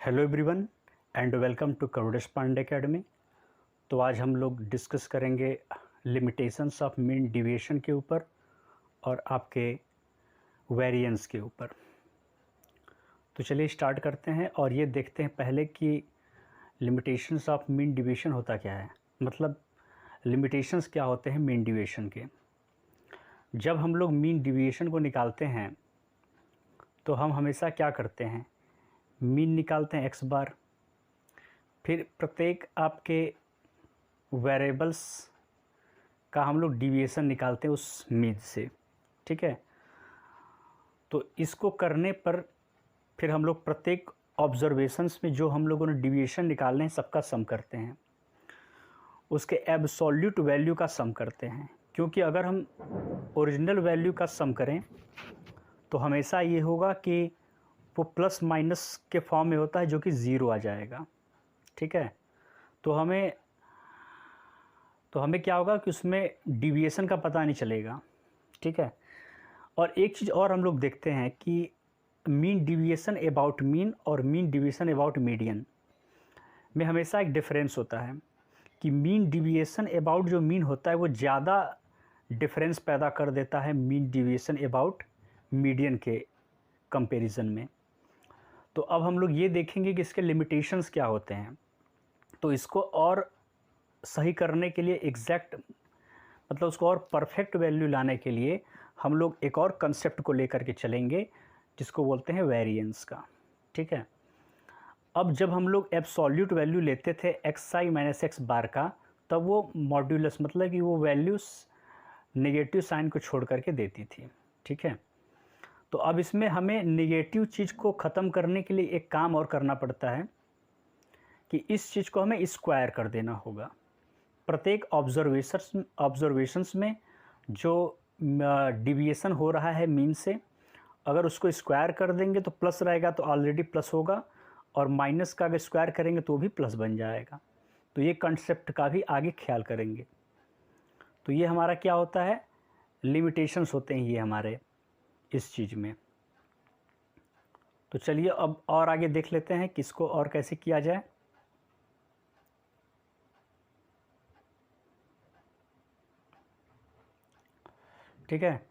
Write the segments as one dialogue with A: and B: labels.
A: Hello everyone and welcome to Karudesh Pandey academy. तो आज हम लोग डिस्कस करेंगे लिमिटेशंस ऑफ मीन डिविएशन के ऊपर और आपके वेरिएंस के ऊपर। तो चलिए स्टार्ट करते हैं और ये देखते हैं पहले कि लिमिटेशंस ऑफ मीन डिविएशन होता क्या है, मतलब लिमिटेशंस क्या होते हैं मीन डिविएशन के। जब हम लोग मीन डिविएशन को निकालते हैं तो हम हमेशा क्या करते हैं, मीन निकालते हैं x बार, फिर प्रत्येक आपके वेरिएबल्स का हम लोग डिविएशन निकालते हैं उस मीन से, ठीक है। तो इसको करने पर फिर हम लोग प्रत्येक ऑब्जर्वेशंस में जो हम लोगों ने डिविएशन निकालने हैं सबका सम करते हैं, उसके एब्सोल्यूट वैल्यू का सम करते हैं। क्योंकि अगर हम ओरिजिनल वैल्यू का सम करें तो हमेशा ये होगा कि वो प्लस माइनस के फॉर्म में होता है, जो कि ज़ीरो आ जाएगा, ठीक है। तो हमें क्या होगा कि उसमें डिविएशन का पता नहीं चलेगा, ठीक है। और एक चीज़ और हम लोग देखते हैं कि मीन डिविएशन अबाउट मीन और मीन डिविएशन अबाउट मीडियन में हमेशा एक डिफरेंस होता है कि मीन डिविएशन अबाउट जो मीन होता है वो ज़्यादा डिफरेंस पैदा कर देता है मीन डिविएशन अबाउट मीडियन के कंपैरिजन में। तो अब हम लोग ये देखेंगे कि इसके लिमिटेशंस क्या होते हैं। तो इसको और सही करने के लिए एग्जैक्ट मतलब उसको और परफेक्ट वैल्यू लाने के लिए हम लोग एक और कंसेप्ट को लेकर के चलेंगे जिसको बोलते हैं वेरिएंस का, ठीक है। अब जब हम लोग एब्सोल्यूट वैल्यू लेते थे xi माइनस एक्स बार का, तब वो मॉड्यूलस मतलब कि वो वैल्यूज़ नेगेटिव साइन को छोड़ करके देती थी, ठीक है। तो अब इसमें हमें नेगेटिव चीज़ को ख़त्म करने के लिए एक काम और करना पड़ता है कि इस चीज़ को हमें स्क्वायर कर देना होगा। प्रत्येक ऑब्जर्वेशंस में जो डिविएशन हो रहा है मीन से, अगर उसको स्क्वायर कर देंगे तो प्लस रहेगा, तो ऑलरेडी प्लस होगा, और माइनस का अगर स्क्वायर करेंगे तो भी प्लस बन जाएगा। तो ये कंसेप्ट का भी आगे ख्याल करेंगे। तो ये हमारा क्या होता है, लिमिटेशंस होते हैं ये हमारे इस चीज़ में। तो चलिए अब और आगे देख लेते हैं किसको और कैसे किया जाए। ठीक है,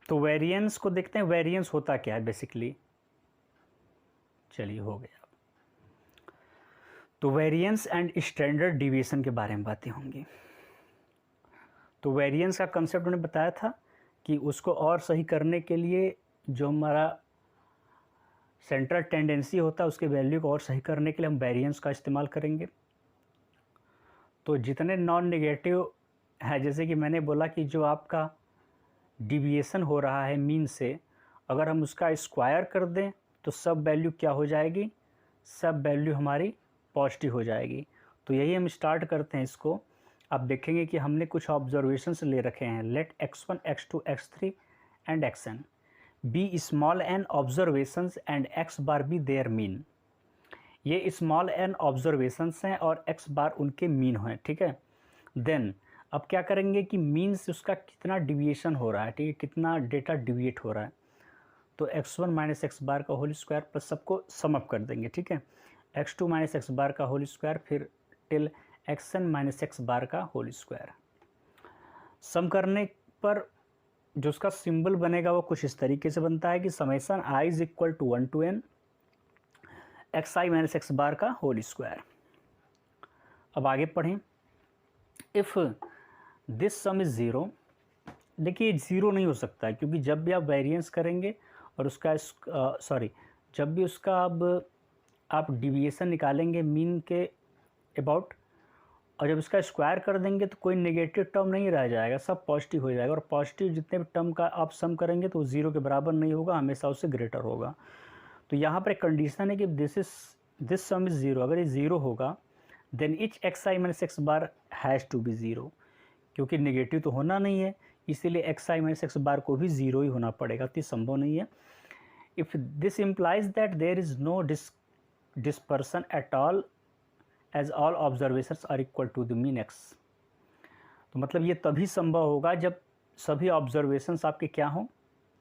A: तो वेरिएंस को देखते हैं, वेरिएंस होता क्या है बेसिकली। चलिए हो गया। तो वेरिएंस एंड स्टैंडर्ड डिविएशन के बारे में बातें होंगी। तो वेरिएंस का कंसेप्ट उन्होंने बताया था कि उसको और सही करने के लिए जो हमारा सेंट्रल टेंडेंसी होता है उसके वैल्यू को और सही करने के लिए हम वेरिएंस का इस्तेमाल करेंगे। तो जितने नॉन नेगेटिव है, जैसे कि मैंने बोला कि जो आपका डिविएशन हो रहा है मीन से, अगर हम उसका स्क्वायर कर दें तो सब वैल्यू क्या हो जाएगी, सब वैल्यू हमारी पॉजिटिव हो जाएगी। तो यही हम स्टार्ट करते हैं इसको। आप देखेंगे कि हमने कुछ ऑब्जर्वेशंस ले रखे हैं, let x1 x2 x3 and xn be small n observations and x bar be their mean. ये स्मॉल एन ऑब्जर्वेशंस हैं और x बार उनके मीन हैं, ठीक है। देन अब क्या करेंगे कि मीन से उसका कितना डिविएशन हो रहा है, ठीक है, कितना डेटा डिविएट हो रहा है। तो x1 माइनस एक्स बार का होल स्क्वायर प्लस सबको सम अप कर देंगे, ठीक है। x2 माइनस एक्स बार का होल स्क्वायर, फिर till xn minus x bar का होल स्क्वायर। सम करने पर जो उसका सिंबल बनेगा वो कुछ इस तरीके से बनता है कि summation i is equal to 1 to n xi minus x bar का होल स्क्वायर। अब आगे पढ़ें। If this sum is zero, देखिए ज़ीरो नहीं हो सकता है क्योंकि जब भी आप वेरिएंस करेंगे और उसका जब भी उसका अब आप डिविएशन निकालेंगे मीन के अबाउट, और जब इसका स्क्वायर कर देंगे तो कोई नेगेटिव टर्म नहीं रह जाएगा, सब पॉजिटिव हो जाएगा। और पॉजिटिव जितने भी टर्म का आप सम करेंगे तो ज़ीरो के बराबर नहीं होगा, हमेशा उससे ग्रेटर होगा। तो यहाँ पर एक कंडीशन है कि दिस सम इज़ ज़ीरो। अगर ये ज़ीरो होगा then each xi minus x bar has to be zero, क्योंकि नेगेटिव तो होना नहीं है, इसीलिए xi माइनस एक्स बार को भी ज़ीरो ही होना पड़ेगा, तो ये संभव नहीं है। If this implies that there is no dispersion at all as all observations are equal to the mean x। तो मतलब ये तभी संभव होगा जब सभी ऑब्जर्वेशंस आपके क्या हों,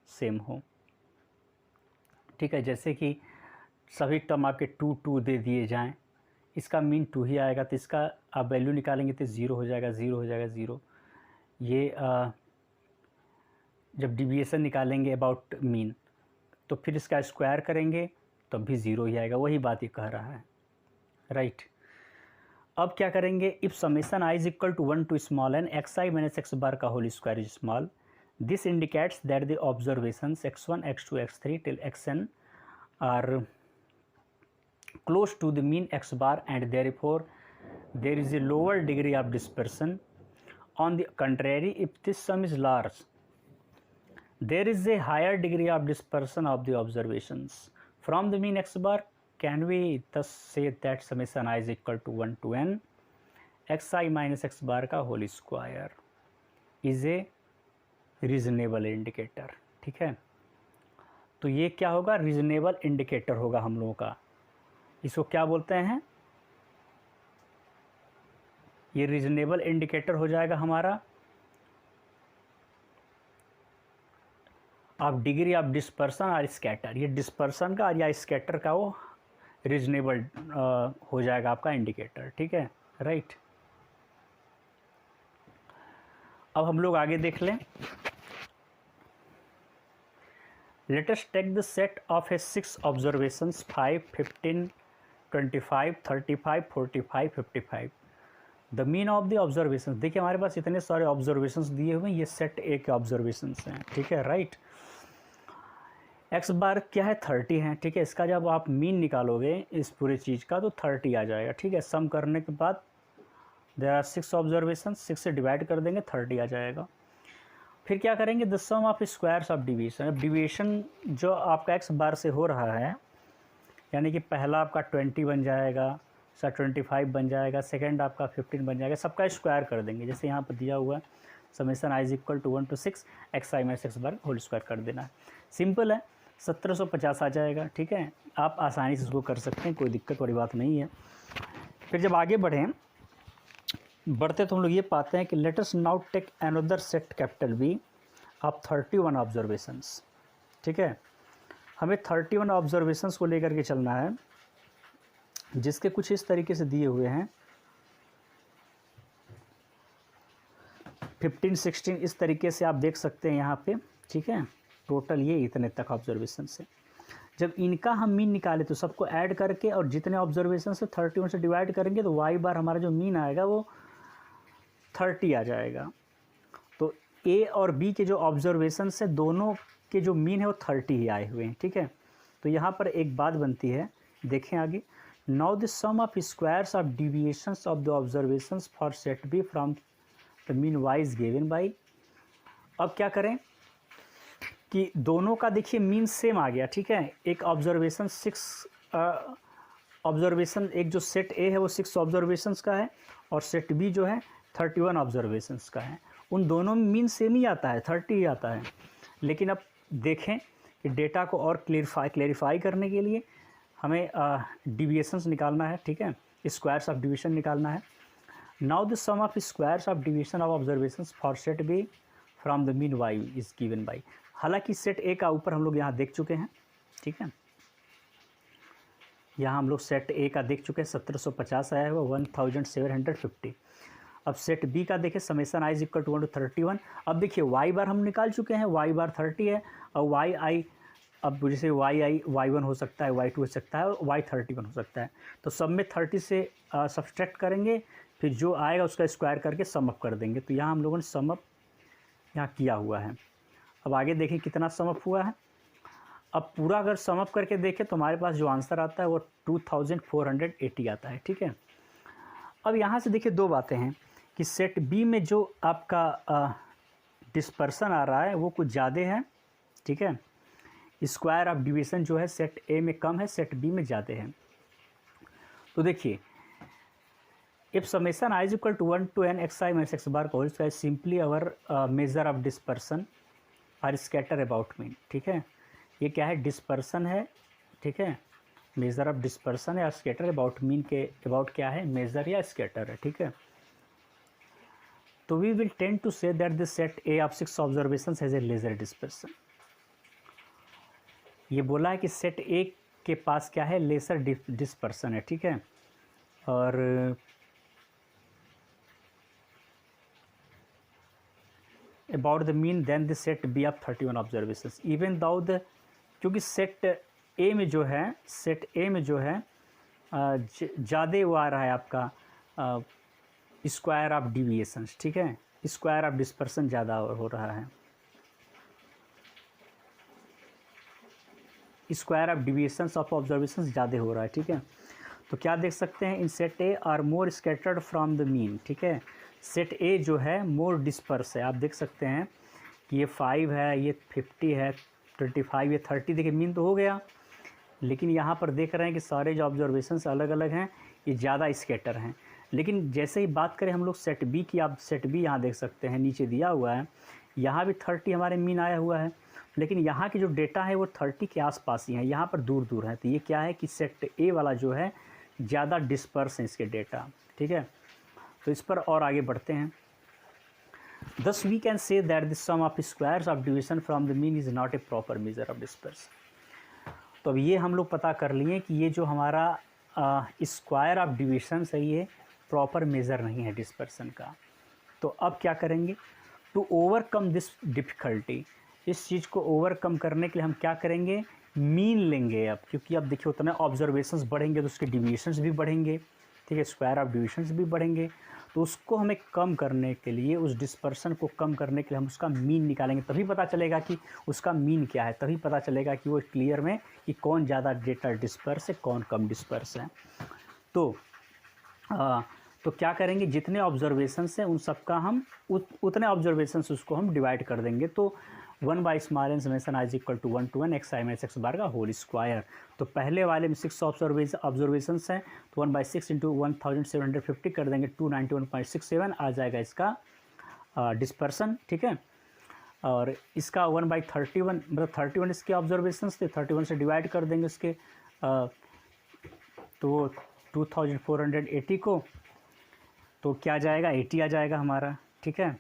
A: सेम हो, ठीक है, जैसे कि सभी टर्म आपके 2 2 दे दिए जाएं, इसका मीन 2 ही आएगा, तो इसका आप वैल्यू निकालेंगे तो 0 हो जाएगा, 0 हो जाएगा, 0। ये जब डिविएशन निकालेंगे अबाउट मीन, तो फिर इसका स्क्वायर करेंगे तब भी 0 ही आएगा, वही बात ये कह रहा है, राइट। अब क्या करेंगे, if summation i is equal to 1 to small n xi minus x bar का whole square is small, this indicates that the observations x1 x2 x3 till xn are close to the mean x bar and therefore there is a lower degree of dispersion. On the contrary, if this sum is large, there is a higher degree of dispersion of the observations from the mean x bar. Can we thus say that summation I is equal to 1 to n xi minus x bar का whole square is a reasonable indicator? ठीक है, तो ये क्या होगा, reasonable indicator होगा हम लोगों का। इसको क्या बोलते हैं, ये रीजनेबल इंडिकेटर हो जाएगा हमारा। आप डिग्री ऑफ डिस्पर्सन और स्कैटर, ये डिस्पर्सन का या स्कैटर का वो रीजनेबल हो जाएगा आपका इंडिकेटर, ठीक है, राइट। अब हम लोग आगे देख लें। Let us take the set of a 6 observations 5, 15, 25, 35, 45, 55। The mean of the observation, देखिए हमारे पास इतने सारे ऑब्जर्वेशंस दिए हुए हैं, ये सेट ए के ऑब्जर्वेशंस हैं, ठीक है, राइट। एक्स बार क्या है, 30 है, ठीक है। इसका जब आप मीन निकालोगे इस पूरे चीज़ का तो 30 आ जाएगा, ठीक है। सम करने के बाद देयर आर 6 ऑब्जर्वेशन, 6 से डिवाइड कर देंगे 30 आ जाएगा। फिर क्या करेंगे, the sum of squares of deviation. अब डिवीएशन जो आपका एक्स बार से हो रहा है, यानी कि पहला आपका 20 बन जाएगा, 25 बन जाएगा, सेकेंड आपका 15 बन जाएगा, सबका स्क्वायर कर देंगे। जैसे यहाँ पर दिया हुआ है summation i is equal to 1 to 6 x i minus x bar whole square कर देना है। सिंपल है, 1750 आ जाएगा, ठीक है। आप आसानी से इसको कर सकते हैं, कोई दिक्कत वाली बात नहीं है। फिर जब आगे बढ़ते तो हम लोग ये पाते हैं कि let us now take another set capital B of 31 observations, ठीक है। हमें 31 ऑब्जर्वेशंस को लेकर के चलना है, जिसके कुछ इस तरीके से दिए हुए हैं, 15, 16 इस तरीके से आप देख सकते हैं यहाँ पे, ठीक है। टोटल ये इतने तक ऑब्जर्वेशन से जब इनका हम मीन निकाले तो सबको ऐड करके और जितने ऑब्जर्वेशन से 31 से डिवाइड करेंगे तो वाई बार हमारा जो मीन आएगा वो 30 आ जाएगा। तो ए और बी के जो ऑब्जर्वेशन से दोनों के जो मीन है वो 30 ही आए हुए हैं, ठीक है। तो यहाँ पर एक बात बनती है, देखें आगे। Now the sum of squares of deviations of the observations for set B from the mean y is given by. अब क्या करें कि दोनों का देखिए मीन सेम आ गया, ठीक है। एक ऑब्जर्वेशन 6 ऑब्जर्वेशन, एक जो सेट ए है वो 6 ऑब्जर्वेशंस का है और सेट बी जो है 31 ऑब्जर्वेशंस का है। उन दोनों में मीन सेम ही आता है, 30 ही आता है। लेकिन अब देखें कि डेटा को और क्लेरिफाई करने के लिए हमें डिविएशंस निकालना है, ठीक है, स्क्वायर्स ऑफ डिवीजन निकालना है। Now the sum of squares of division of observations for set B from the mean y is given by. हालांकि सेट ए का ऊपर हम लोग यहाँ देख चुके हैं, ठीक है। यहाँ हम लोग सेट ए का देख चुके हैं, 1750 आया हुआ 1750। अब सेट बी का देखें, summation i is equal to 1 to 31। अब देखिए वाई बार हम निकाल चुके हैं, वाई बार 30 है और वाई आई, अब जैसे वाई आई y1 हो सकता है, y2 हो सकता है और y31 हो सकता है। तो सब में 30 से सब्सट्रैक्ट करेंगे, फिर जो आएगा उसका स्क्वायर करके सम अप कर देंगे। तो यहाँ हम लोगों ने सम अप यहाँ किया हुआ है। अब आगे देखें कितना सम अप हुआ है। अब पूरा अगर सम अप करके देखें तो हमारे पास जो आंसर आता है वो 2480 आता है, ठीक है। अब यहाँ से देखिए दो बातें हैं कि सेट बी में जो आपका डिस्पर्सन आ रहा है वो कुछ ज़्यादा है, ठीक है। स्क्वायर ऑफ डिवीजन जो है सेट ए में कम है, सेट बी में ज़्यादा है। तो देखिए if summation i is equal to 1 to n x i minus x bar का whole square simply our measure of dispersion और स्कैटर अबाउट मीन, ठीक है। ये क्या है, डिस्पर्सन है, ठीक है, मेजर ऑफ डिस्पर्सन है और स्कैटर अबाउट मीन के अबाउट क्या है, मेजर या स्कैटर है, ठीक है। तो we will tend to say that the set A of 6 observations has a larger dispersion. ये बोला है कि सेट ए के पास क्या है, लेसर डिस्पर्सन है, ठीक है। और about the mean then the set B of 31 observations even though the, क्योंकि सेट ए में जो है, सेट ए में जो है ज़्यादा वो आ रहा है आपका स्क्वायर ऑफ डिविएशंस, ठीक है, स्क्वायर ऑफ डिस्पर्सन ज़्यादा हो रहा है, square of deviations of observations ज़्यादा हो रहा है, ठीक है। तो क्या देख सकते हैं, in set A are more scattered from the mean, ठीक है। सेट ए जो है मोर डिस्पर्स है, आप देख सकते हैं कि ये 5 है, ये 50 है, 25, ये 30, देखिए मीन तो हो गया, लेकिन यहाँ पर देख रहे हैं कि सारे जो ऑब्जर्वेशंस अलग अलग हैं, ये ज़्यादा स्कैटर हैं। लेकिन जैसे ही बात करें हम लोग सेट बी की, आप सेट बी यहाँ देख सकते हैं, नीचे दिया हुआ है, यहाँ भी 30 हमारे मीन आया हुआ है, लेकिन यहाँ की जो डेटा है वो 30 के आसपास ही है, यहाँ पर दूर दूर है। तो ये क्या है कि सेट ए वाला जो है ज़्यादा डिस्पर्स है इसके डेटा, ठीक है। तो इस पर और आगे बढ़ते हैं। Thus we can say that the sum of squares of deviation from the mean is not a proper measure of dispersion. तो अब ये हम लोग पता कर लिए कि ये जो हमारा स्क्वायर ऑफ डिविशन है ये प्रॉपर मेज़र नहीं है डिस्पर्सन का। तो अब क्या करेंगे, टू ओवरकम दिस डिफ़िकल्टी, इस चीज़ को ओवरकम करने के लिए हम क्या करेंगे, मीन लेंगे अब, क्योंकि अब देखिए उतना ऑब्जर्वेशंस बढ़ेंगे तो उसके डिविएशंस भी बढ़ेंगे, ठीक है, स्क्वायर ऑफ डिविएशंस भी बढ़ेंगे। तो उसको हमें कम करने के लिए, उस डिस्पर्सन को कम करने के लिए हम उसका मीन निकालेंगे, तभी पता चलेगा कि उसका मीन क्या है, तभी पता चलेगा कि वो क्लियर में कि कौन ज़्यादा डेटा डिस्पर्स है, कौन कम डिस्पर्स है। तो क्या करेंगे, जितने ऑब्जर्वेशंस हैं उन सबका हम उतने ऑब्जर्वेशंस उसको हम डिवाइड कर देंगे। तो 1 by small n summation i is equal to 1 to n x i minus x bar का होल स्क्वायर। तो पहले वाले में 6 ऑब्जर्वेशंस हैं, तो 1 बाई 6 इंटू 1750 कर देंगे, 291.67 आ जाएगा इसका डिस्पर्सन, ठीक है। और इसका 1 बाई 31, मतलब 31 इसके ऑब्जर्वेशंस थे, 31 से डिवाइड कर देंगे उसके, तो 2480 को, तो क्या जाएगा, 80 आ जाएगा हमारा, ठीक है।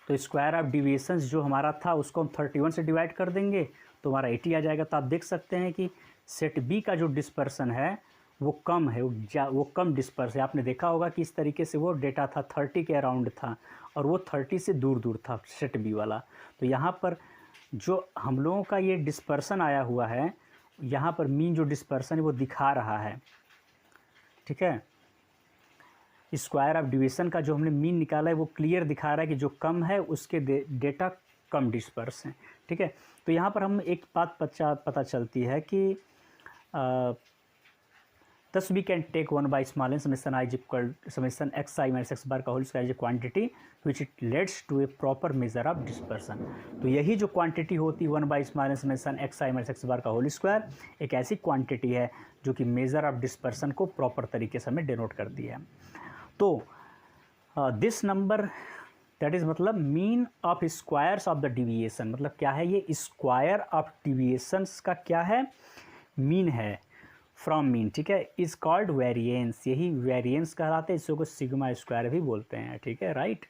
A: तो स्क्वायर ऑफ डिविएशंस जो हमारा था उसको हम 31 से डिवाइड कर देंगे तो हमारा 80 आ जाएगा। तो आप देख सकते हैं कि सेट बी का जो डिस्पर्सन है वो कम है, वो कम डिस्पर्स है। आपने देखा होगा कि इस तरीके से वो डेटा था 30 के अराउंड था और वो 30 से दूर दूर था सेट बी वाला। तो यहाँ पर जो हम लोगों का ये डिस्पर्सन आया हुआ है, यहाँ पर मीन जो डिस्पर्सन है वो दिखा रहा है, ठीक है। स्क्वायर ऑफ डिवीज़न का जो हमने मीन निकाला है वो क्लियर दिखा रहा है कि जो कम है उसके डेटा कम डिस्पर्स हैं, ठीक है। तो यहाँ पर हम एक बात पता चलती है कि thus we can take 1 by small n summation I is equal to summation x I minus x bar का whole square is a quantity which it leads to a proper measure of dispersion। तो यही जो quantity होती है 1 by small n summation x I minus x bar का whole square, एक ऐसी quantity है जो कि मेजर ऑफ डिस्पर्सन को प्रॉपर तरीके से हमें डिनोट करती है। तो दिस नंबर दैट इज़ मतलब mean of squares of the deviation, मतलब क्या है, ये स्क्वायर ऑफ डिविएशंस का क्या है, मीन है फ्रॉम मीन, ठीक है, इज़ कॉल्ड वेरिएंस। यही वेरिएंस कहलाते हैं, इसको सिग्मा स्क्वायर भी बोलते हैं, ठीक है, राइट।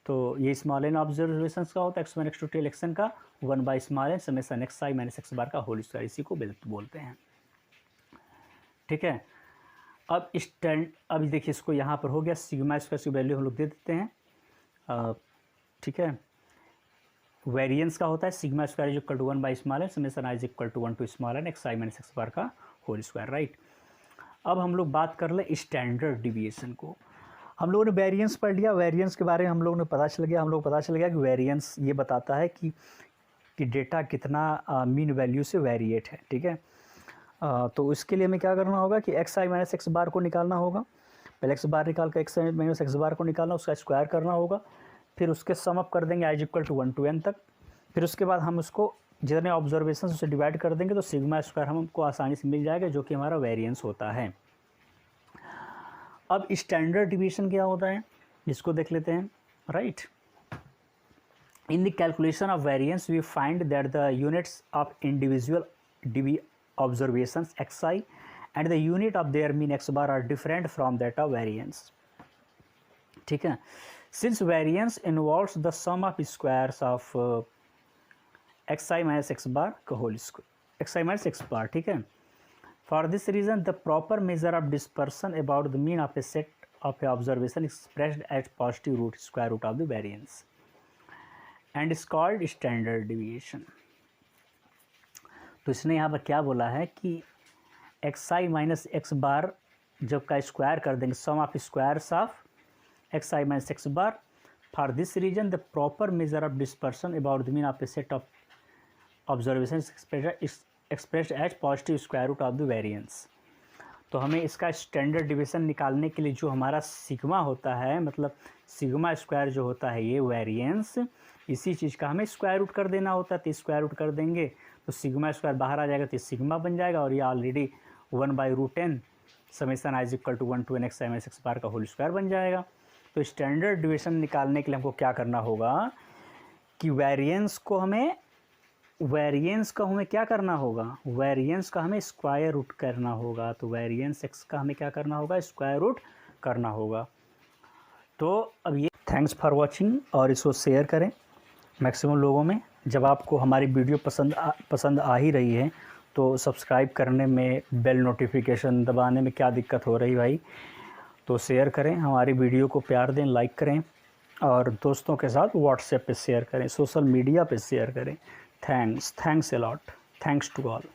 A: तो ये स्मॉल एन ऑब्जर्वेशंस का होता है, x1 x2 टिल xn का 1 by small n summation x i minus x bar का होल स्क्वायर, इसी को बोलते हैं, ठीक है। अब अब देखिए इसको यहाँ पर हो गया, सिग्मा स्क्वायर की वैल्यू हम लोग दे देते हैं, ठीक है। वेरिएंस का होता है sigma square is equal to 1 by small n summation i is equal to 1 to small n x i minus x bar का होल स्क्वायर, राइट। अब हम लोग बात कर ले स्टैंडर्ड डिविएशन को। हम लोगों ने वेरिएंस पढ़ लिया, वेरिएंस के बारे में हम लोगों ने पता चल गया कि वेरिएंस ये बताता है कि डेटा कितना मीन वैल्यू से वेरिएट है, ठीक है। तो इसके लिए हमें क्या करना होगा कि एक्स आई माइनस एक्स बार को निकालना होगा, पहले एक्स बार निकाल कर एक्स आई माइनस एक्स बार को निकालना, उसका स्क्वायर करना होगा, फिर उसके सम अप कर देंगे i is equal to 1 to n तक, फिर उसके बाद हम उसको जितने ऑब्जर्वेशन उसे डिवाइड कर देंगे तो सिग्मा स्क्वायर हमको आसानी से मिल जाएगा, जो कि हमारा वेरिएंस होता है। अब स्टैंडर्ड डिवीएशन क्या होता है इसको देख लेते हैं, right. In the calculation of variance we find that the units of individual observations xi and the unit of their mean x bar are different from that of variance, ठीक है। Since variance involves the sum of squares of x i minus x bar का whole square, x i minus x bar, ठीक है। For this reason the proper measure of dispersion about the mean of a set of a observation expressed as positive root square root of the variance and is called standard deviation। तो इसने यहाँ पर क्या बोला है कि x i minus x bar जब का स्क्वायर कर देंगे, sum of squares of x i minus x bar, for this reason the proper measure of dispersion about the mean of a set of observation expressed as positive square root of the variance. तो हमें इसका standard division निकालने के लिए जो हमारा sigma होता है, मतलब सिग्मा स्क्वायर जो होता है ये वेरिएंस, इसी चीज़ का हमें स्क्वायर रूट कर देना होता है। तो स्क्वायर रूट कर देंगे तो सिग्मा स्क्वायर बाहर आ जाएगा, तो सिग्मा बन जाएगा, और ये already 1/√10 summation i = 1 to n x i - x बार का होल स्क्वायर बन जाएगा। तो स्टैंडर्ड डिवीजन निकालने के लिए हमको क्या करना होगा कि वेरिएंस का हमें क्या करना होगा, वेरिएंस का हमें स्क्वायर रूट करना होगा। तो वेरिएंस एक्स का हमें क्या करना होगा, स्क्वायर रूट करना होगा। तो अब ये थैंक्स फॉर वाचिंग, और इसको शेयर करें मैक्सिमम लोगों में। जब आपको हमारी वीडियो पसंद आ ही रही है तो सब्सक्राइब करने में, बेल नोटिफिकेशन दबाने में क्या दिक्कत हो रही भाई, तो शेयर करें, हमारी वीडियो को प्यार दें, लाइक करें, और दोस्तों के साथ व्हाट्सएप पे शेयर करें, सोशल मीडिया पे शेयर करें। Thanks a lot. Thanks to all.